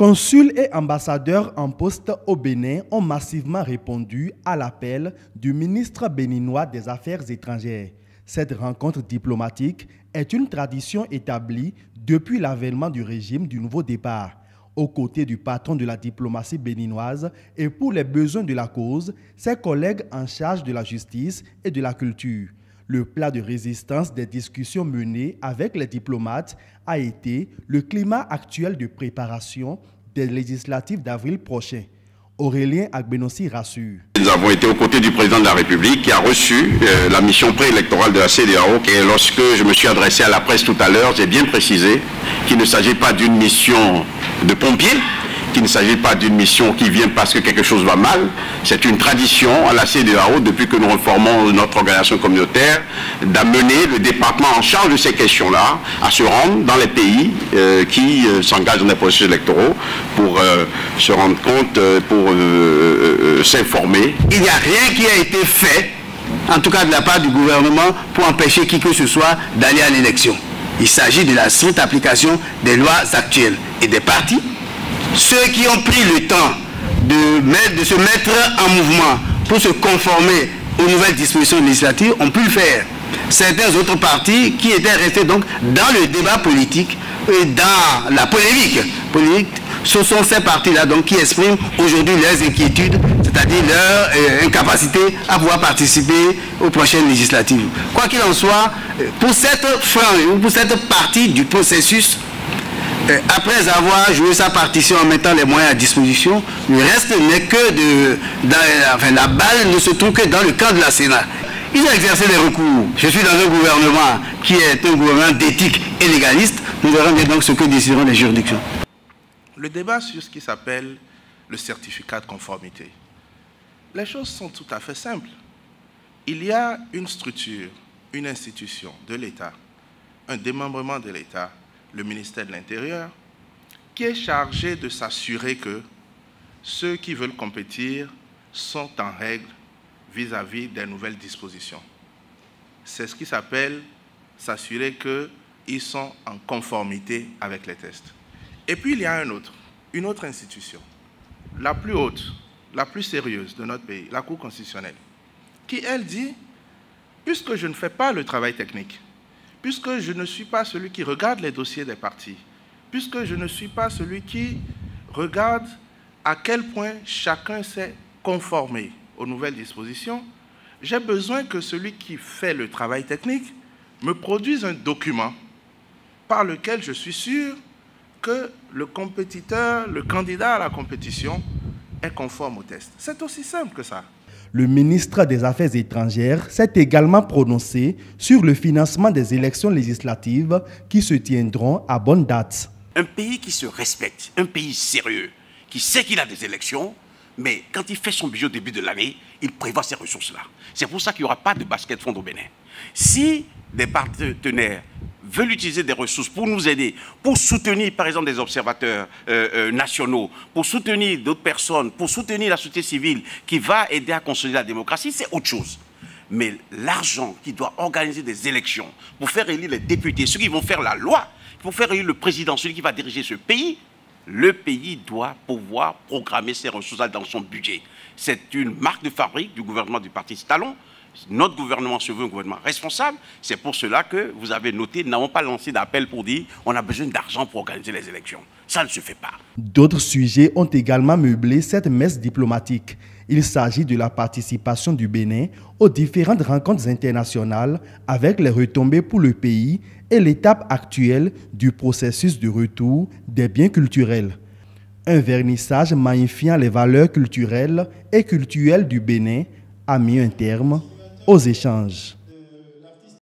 Consuls et ambassadeurs en poste au Bénin ont massivement répondu à l'appel du ministre béninois des Affaires étrangères. Cette rencontre diplomatique est une tradition établie depuis l'avènement du régime du nouveau départ. Aux côtés du patron de la diplomatie béninoise et pour les besoins de la cause, ses collègues en charge de la justice et de la culture. Le plat de résistance des discussions menées avec les diplomates a été le climat actuel de préparation des législatives d'avril prochain. Aurélien Agbenossi rassure. Nous avons été aux côtés du président de la République qui a reçu la mission préélectorale de la CEDEAO. Et lorsque je me suis adressé à la presse tout à l'heure, j'ai bien précisé qu'il ne s'agit pas d'une mission de pompiers, qu'il ne s'agit pas d'une mission qui vient parce que quelque chose va mal. C'est une tradition à la CEDEAO, depuis que nous reformons notre organisation communautaire, d'amener le département en charge de ces questions-là à se rendre dans les pays qui s'engagent dans les processus électoraux pour se rendre compte, pour s'informer. Il n'y a rien qui a été fait, en tout cas de la part du gouvernement, pour empêcher qui que ce soit d'aller à l'élection. Il s'agit de la stricte application des lois actuelles et des partis. Ceux qui ont pris le temps de se mettre en mouvement pour se conformer aux nouvelles dispositions législatives ont pu le faire. Certains autres partis qui étaient restés donc dans le débat politique et dans la polémique, ce sont ces partis-là donc qui expriment aujourd'hui leurs inquiétudes, c'est-à-dire leur incapacité à pouvoir participer aux prochaines législatives. Quoi qu'il en soit, pour cette frange ou pour cette partie du processus, après avoir joué sa partition en mettant les moyens à disposition, le reste n'est que la balle ne se trouve que dans le camp de la Sénat. Ils ont exercé les recours. Je suis dans un gouvernement qui est un gouvernement d'éthique et légaliste. Nous verrons bien donc ce que décideront les juridictions. Le débat sur ce qui s'appelle le certificat de conformité. Les choses sont tout à fait simples. Il y a une structure, une institution de l'État, un démembrement de l'État, le ministère de l'Intérieur, qui est chargé de s'assurer que ceux qui veulent compétir sont en règle vis-à-vis des nouvelles dispositions. C'est ce qui s'appelle s'assurer qu'ils sont en conformité avec les tests. Et puis il y a une autre institution, la plus haute, la plus sérieuse de notre pays, la Cour constitutionnelle, qui elle dit, puisque je ne fais pas le travail technique, puisque je ne suis pas celui qui regarde les dossiers des partis, puisque je ne suis pas celui qui regarde à quel point chacun s'est conformé aux nouvelles dispositions, j'ai besoin que celui qui fait le travail technique me produise un document par lequel je suis sûr que le compétiteur, le candidat à la compétition est conforme au test. C'est aussi simple que ça. Le ministre des Affaires étrangères s'est également prononcé sur le financement des élections législatives qui se tiendront à bonne date. Un pays qui se respecte, un pays sérieux, qui sait qu'il a des élections, mais quand il fait son budget au début de l'année, il prévoit ces ressources-là. C'est pour ça qu'il n'y aura pas de basket fond au Bénin. Si des partenaires veulent utiliser des ressources pour nous aider, pour soutenir par exemple des observateurs nationaux, pour soutenir d'autres personnes, pour soutenir la société civile qui va aider à consolider la démocratie, c'est autre chose. Mais l'argent qui doit organiser des élections pour faire élire les députés, ceux qui vont faire la loi, pour faire élire le président, celui qui va diriger ce pays, le pays doit pouvoir programmer ses ressources dans son budget. C'est une marque de fabrique du gouvernement du parti Talon. Notre gouvernement se veut un gouvernement responsable. C'est pour cela que vous avez noté, nous n'avons pas lancé d'appel pour dire on a besoin d'argent pour organiser les élections. Ça ne se fait pas. D'autres sujets ont également meublé cette messe diplomatique. Il s'agit de la participation du Bénin aux différentes rencontres internationales avec les retombées pour le pays et l'étape actuelle du processus de retour des biens culturels. Un vernissage magnifiant les valeurs culturelles et cultuelles du Bénin a mis un terme aux échanges.